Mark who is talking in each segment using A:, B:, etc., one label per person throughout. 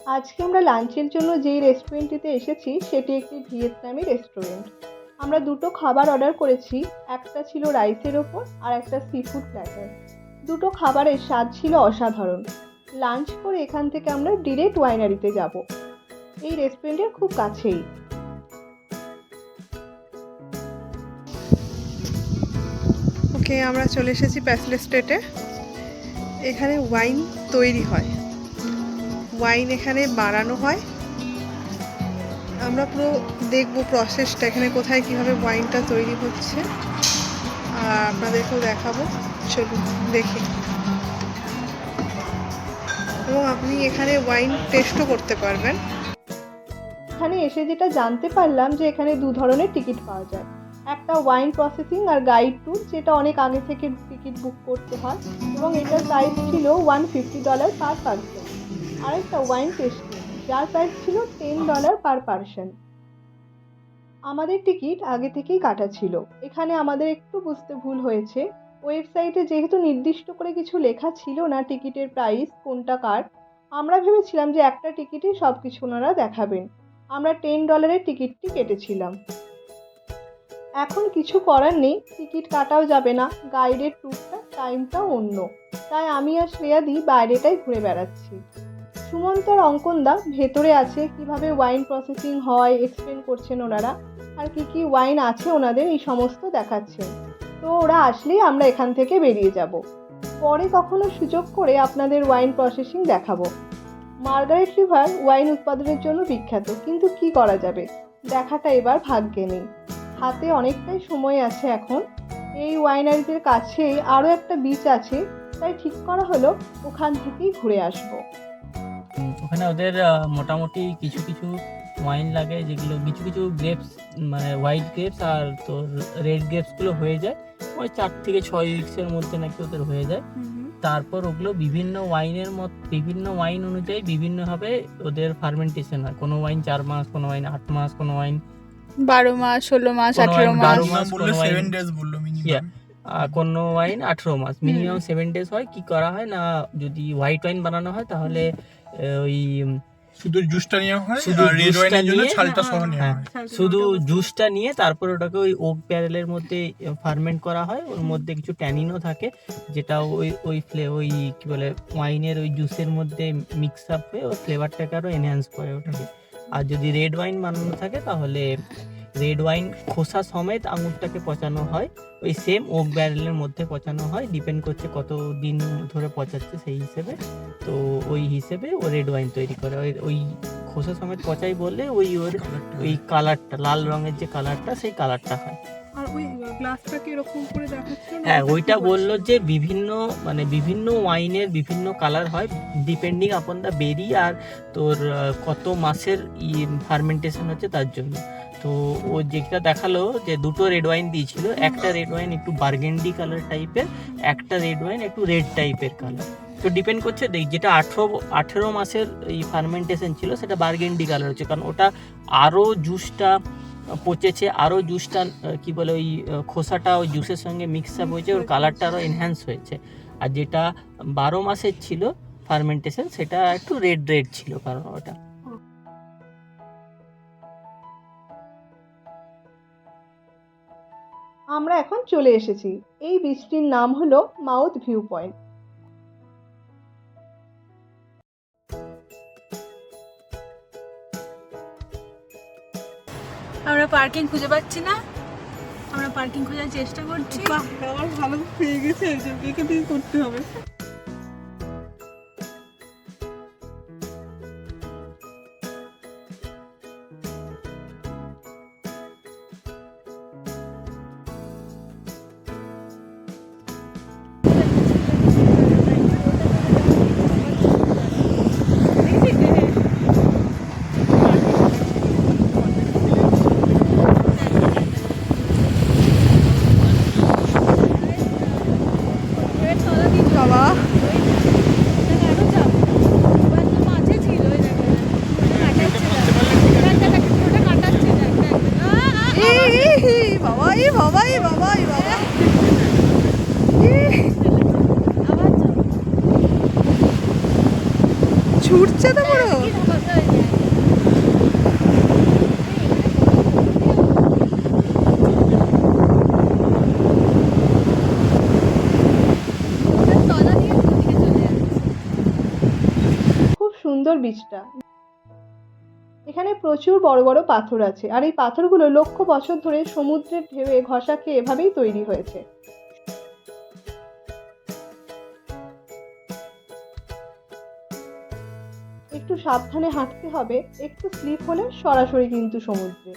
A: আজকে আমরা লাঞ্চের জন্য যেই রেস্টুরেন্টটিতে এসেছি সেটি একটি ভিয়েতনামি রেস্টুরেন্ট। আমরা দুটো খাবার অর্ডার করেছি, একটা ছিল রাইসের ওপর আর একটা সি ফুড প্ল্যাটার। দুটো খাবারের স্বাদ ছিল অসাধারণ। লাঞ্চ করে এখান থেকে আমরা ডিরেক্ট ওয়াইনারিতে যাব, এই রেস্টুরেন্টের খুব কাছেই। ওকে, আমরা চলে এসেছি প্যাসেল স্টেটে। এখানে ওয়াইন তৈরি হয়, ওয়াইন এখানে বানানো হয়। আমরা পুরো দেখবো প্রসেসটা, এখানে কোথায় কিভাবে ওয়াইনটা তৈরি হচ্ছে আর আপনাদেরকেও দেখাবো। চলুন দেখি। এবং আপনি এখানে ওয়াইন টেস্টও করতে পারবেন। এখানে এসে যেটা জানতে পারলাম যে এখানে দু ধরনের টিকিট পাওয়া যায়, একটা ওয়াইন প্রসেসিং আর গাইড ট্যুর, যেটা অনেক আগে থেকে টিকিট বুক করতে হয় এবং এটার প্রাইস ছিল $150 পার পারসন। আর একটা ওয়াইন টেস্টিং, যার প্রাইস ছিল $10 পার পারসন। আমাদের টিকিট আগে থেকেই কাটা ছিল। এখানে আমাদের একটু বুঝতে ভুল হয়েছে। ওয়েবসাইটে যেহেতু নির্দিষ্ট করে কিছু লেখা ছিল না টিকিটের প্রাইস কোনটা কার, আমরা ভেবেছিলাম যে একটা টিকিটেই সব কিছু ওনারা দেখাবেন। আমরা $10 টিকিটটি কেটেছিলাম। এখন কিছু করার নেই, টিকিট কাটাও যাবে না, গাইডের ট্যুরটা টাইমটাও অন্য, তাই আমি আর শ্রেয়াদি বাইরেটাই ঘুরে বেড়াচ্ছি। সুমন্ত আর অঙ্কনদা ভেতরে আছে, কিভাবে ওয়াইন প্রসেসিং হয় এক্সপ্লেন করছেন ওনারা, আর কি ওয়াইন আছে ওনাদের এই সমস্ত দেখাচ্ছেন। তো ওরা আসলেই আমরা এখান থেকে বেরিয়ে যাব। পরে কখনো সুযোগ করে আপনাদের ওয়াইন প্রসেসিং দেখাবো। মার্গারেট রিভার ওয়াইন উৎপাদনের জন্য বিখ্যাত, কিন্তু কি করা যাবে, দেখাটা এবার ভাগ্যে নেই। হাতে অনেকটাই সময় আছে এখন। এই ওয়াইনারিদের কাছেই আরও একটা বিচ আছে, তাই ঠিক করা হলো ওখান থেকেই ঘুরে আসবো।
B: ওখানে ওদের মোটামুটি কিছু কিছু ওয়াইন লাগে, যেগুলো কিছু কিছু গ্রেপস, মানে হোয়াইট গ্রেপস আর তোর রেড গ্রেপসগুলো হয়ে যায় ওই 4 থেকে 6 উইক্সের মধ্যে নাকি ওদের হয়ে যায়। তারপর ওগুলো বিভিন্ন বিভিন্ন ওয়াইন অনুযায়ী বিভিন্নভাবে ওদের ফার্মেন্টেশন হয়। কোনো ওয়াইন 4 মাস, কোনো ওয়াইন 8 মাস, কোনো ওয়াইন
C: 12 মাস, 16 মাস, 18 মাস,
B: কোনো ওয়াইন 7 ডেজ বললো মিনিমাম, কোনো ওয়াইন 18 মাস, মিনিমাম 7 ডেজ হয়। কি করা হয় না, যদি হোয়াইট ওয়াইন বানানো হয় তাহলে ওই
D: শুধু জুসটা নিয়ে হয়, আর রেড ওয়াইনের জন্য ছালটা সহ নেওয়া হয়।
B: শুধু জুসটা নিয়ে তারপর ওটাকে ওই ওক ব্যারেলের মধ্যে ফার্মেন্ট করা হয়। ওর মধ্যে কিছু ট্যানিনও থাকে, যেটা ওই কি বলে ওয়াইনের ওই জুসের মধ্যে মিক্স আপ হয়ে ওর ফ্লেভারটাকে আরও এনহ্যান্স করে ওটাকে। আর যদি রেড ওয়াইন বানানো থাকে তাহলে রেড ওয়াইন খোসা সমেত আঙুরটাকে পচানো হয়, ওই সেম ওক ব্যারেলের মধ্যে পচানো হয়। ডিপেন্ড করছে কত দিন ধরে পচাচ্ছে সেই হিসেবে। তো ওই হিসেবে ও রেড ওয়াইন তৈরি করে। ওই খোসা সমেত পচাই বললে ওই কালারটা, লাল রঙের যে কালারটা, সেই কালারটা হয়।
A: আর ওই গ্লাসটাকে এরকম করে দেখাচ্ছিল,
B: হ্যাঁ, ওইটা বললো যে বিভিন্ন ওয়াইনের বিভিন্ন কালার হয় ডিপেন্ডিং আপন দ্য বেরি আর তোর কত মাসের ফার্মেন্টেশন হচ্ছে তার জন্য। তো ও যেটা দেখালো যে দুটো রেড ওয়াইন দিয়েছিল, একটা রেড ওয়াইন একটু বার্গেন্ডি কালার টাইপের, একটা রেড ওয়াইন একটু রেড টাইপের কালার। তো ডিপেন্ড করছে, যেটা 18 মাসের এই ফার্মেন্টেশন ছিল সেটা বার্গেন্ডি কালার হচ্ছে, কারণ ওটা আরও জুসটা পচেছে, আরও জুসটা কি বলে ওই খোসাটা ওই জুসের সঙ্গে মিক্স আপ হয়েছে, ওর কালারটা আরও এনহ্যান্স হয়েছে। আর যেটা 12 মাসের ছিল ফার্মেন্টেশন, সেটা একটু রেড ছিল, কারণ ওটা।
A: আমরা এখন চলে এসেছি। এই বীচটির নাম হলো মাউথ ভিউ পয়েন্ট।
C: আমরা পার্কিং খুঁজে পাচ্ছি না, আমরা পার্কিং খোঁজার চেষ্টা করছি।
A: আমার ভালো পেয়ে গেছে, এখান থেকে করতে হবে। বাবা, ছুটছে তো পুরো। খুব সুন্দর বীজটা। এখানে প্রচুর বড় বড় পাথর আছে, আর এই পাথরগুলো লক্ষ বছর ধরে সমুদ্রের ঢেউয়ে ঘষা খেয়ে এভাবেই তৈরি হয়েছে। একটু সাবধানে হাঁটতে হবে, একটু স্লিপ হলে সরাসরি কিন্তু সমুদ্রে।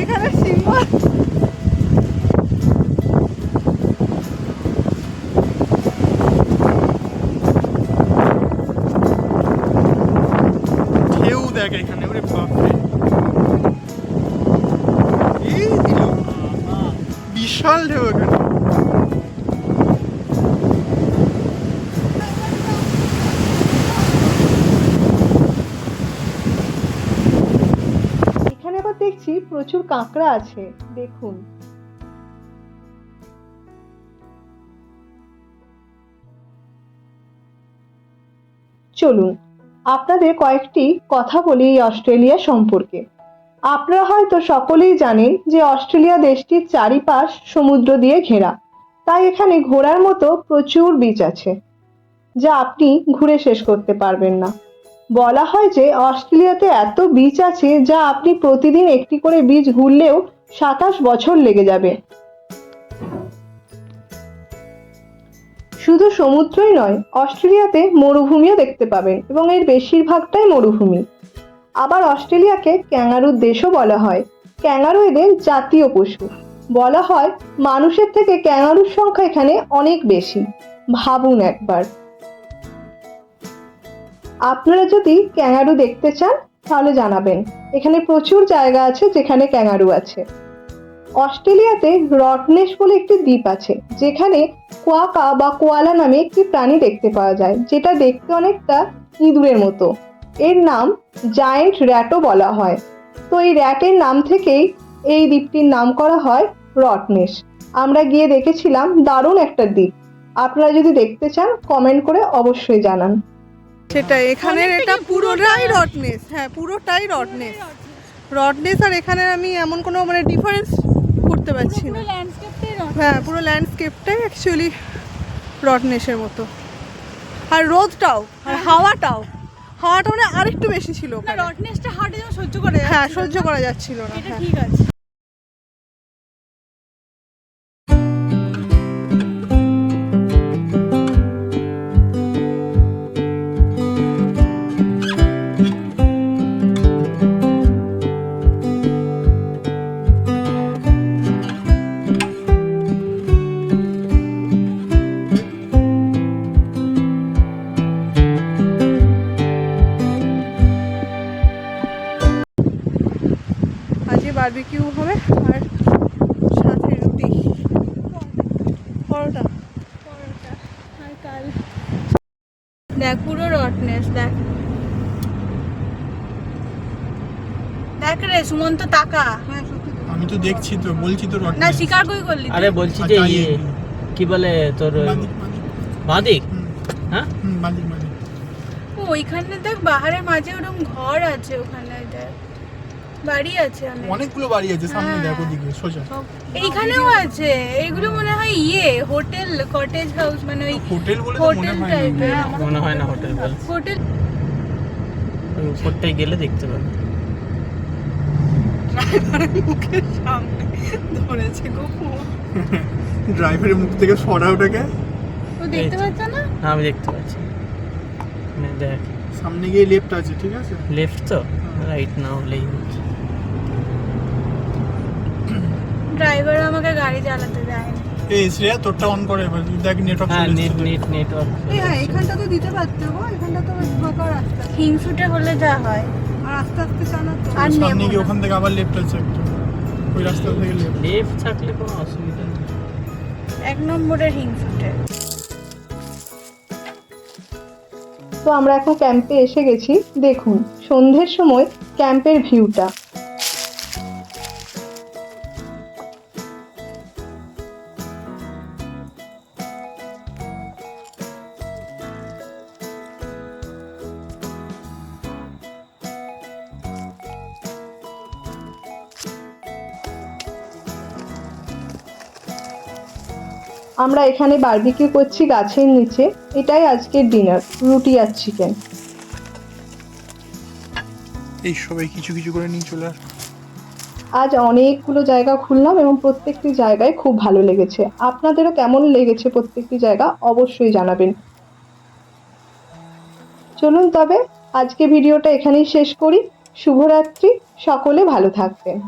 A: এখানে সিংহ
D: ঢেউ দেখ এখানে, ওরে বাপরে, এই দিল বিশাল ঢেউ এখানে।
A: এখানে আবার দেখছি প্রচুর কাঁকড়া আছে, দেখুন। চলুন আপনাদের কয়েকটি কথা বলি এই অস্ট্রেলিয়া সম্পর্কে। আপনারা হয়তো সকলেই জানেন যে অস্ট্রেলিয়া দেশটির চারিপাশ সমুদ্র দিয়ে ঘেরা, তাই এখানে ঘোরার মতো প্রচুর বিচ আছে, যা আপনি ঘুরে শেষ করতে পারবেন না। বলা হয় যে অস্ট্রেলিয়াতে এত বিচ আছে যা আপনি প্রতিদিন একটি করে বিচ ঘুরলেও 27 বছর লেগে যাবে। শুধু সমুদ্রই নয়, অস্ট্রেলিয়াতে মরুভূমিও দেখতে পাবেন, এবং এর বেশিরভাগটাই মরুভূমি। আবার অস্ট্রেলিয়াকে ক্যাঙ্গারুর দেশও বলা হয়। ক্যাঙ্গারু এদের জাতীয় পশু। বলা হয় মানুষের থেকে ক্যাঙ্গারুর সংখ্যা এখানে অনেক বেশি। ভাবুন একবার। আপনারা যদি ক্যাঙ্গারু দেখতে চান তাহলে জানাবেন, এখানে প্রচুর জায়গা আছে যেখানে ক্যাঙ্গারু আছে। অস্ট্রেলিয়াতে রটনেস বলে একটি দ্বীপ আছে, যেখানে কোয়াকা বা কোয়ালা নামে একটি প্রাণী দেখতে পাওয়া যায়, যেটা দেখতে অনেকটা ইঁদুরের মতো। এর নাম জায়েন্ট র্যাটও বলা হয়। তো এই র্যাটের নাম থেকেই এই দ্বীপটির নাম করা হয় রটনেস। আমরা গিয়ে দেখেছিলাম, দারুণ একটা দ্বীপ। আপনারা যদি দেখতে চান কমেন্ট করে অবশ্যই জানান। সেটাই, এখানের এটা পুরোটাই রটনেস। হ্যাঁ, পুরোটাই রটনেস। রটনেস আর এখানে আমি এমন কোনো মানে ডিফারেন্স করতে পারছি না। হ্যাঁ, পুরো ল্যান্ডস্কেপটাই অ্যাকচুয়ালি রটনেসের মতো। আর রোদটাও আর হাওয়াটা মানে আরেকটু বেশি ছিল।
C: রটনেসটা হাটে যেন সহ্য করে,
A: হ্যাঁ, সহ্য করা যাচ্ছিল না।
C: এটা
A: হ্যাঁ,
C: ঠিক আছে।
A: বারবিকিউ হবে আর সাথে রুটি, পরোটা।
C: আর কাল দেখ পুরো রটনেস, দেখ দেখ রে সুমন্ত তাকা।
A: হ্যাঁ, সত্যি তো।
D: আমি তো দেখছি, তো বলছি তো রটনেস।
C: না স্বীকার কই করলি তুই?
B: আরে বলছি যে ইয়ে কি বলে তোর বাদিক, হ্যাঁ
D: বাদিক।
C: ও ওইখানে দেখ পাহাড়ের মাঝে ওরকম ঘর আছে, ওখানে দেখ বাড়ি আছে
D: অনেকগুলো বাড়ি আছে সামনে, দেখো দিকে সোজা।
C: এইখানেও আছে। এগুলো মনে হয় হোটেল, কটেজ হাউস, মানে ওই
D: হোটেল বলে তো মনে
C: হোটেল
D: হয়
C: টাইপের।
D: না।
B: মনে হয় না হোটেল বল।
C: হোটেল
B: উপরটাই গেলে দেখতে পাবে।
A: ড্রাইভারের মুখের সামনে ধরেছে গো ফোন।
D: ড্রাইভারের মুখ থেকে সরা ওটাকে।
C: ও দেখতে পাচ্ছ না?
B: হ্যাঁ আমি দেখতে পাচ্ছি। দেখ
D: সামনে গিয়ে লেফট আছে, ঠিক আছে?
B: লেফট তো রাইট না হলেই হচ্ছে।
C: ড্রাইভার আমাকে গাড়ি চালাতে দেয় না।
D: এই শ্রেয়া তোরটা অন করে এবার, দেখ নেটওয়ার্ক।
B: হ্যাঁ নেটওয়ার্ক।
A: হ্যাঁ, এখানটা তো দিতে পারতে গো, এখানটা তো ফাঁকা রাস্তা।
C: হিংসুটে হলে যা হয়।
A: আর আস্তে আস্তে চালাতো।
C: আর
D: সামনে
C: নেবো
D: গিয়ে
C: না।
D: ওখান থেকে আবার লেফট আছে একটা, ওই রাস্তা থেকে লেফট।
B: লেফট থাকলে কোনো অসুবিধা নেই।
C: 1 নম্বরের হিংসুটে।
A: তো আমরা এখন ক্যাম্পে এসে গেছি। দেখুন সন্ধ্যের সময় ক্যাম্পের ভিউটা। আমরা এখানে বারবিকিউ করছি গাছের নিচে। এটাই আজকের ডিনার, রুটি আর চিকেন।
D: এই সবাই কিছু কিছু করে নিয়ে চলে আসবে।
A: আজ অনেকগুলো জায়গা ঘুরলাম এবং প্রত্যেকটি জায়গায় খুব ভালো লেগেছে। আপনাদেরও কেমন লেগেছে প্রত্যেকটি জায়গা অবশ্যই জানাবেন। চলুন তবে আজকে ভিডিওটা এখানেই শেষ করি। শুভরাত্রি, সকলে ভালো থাকবেন।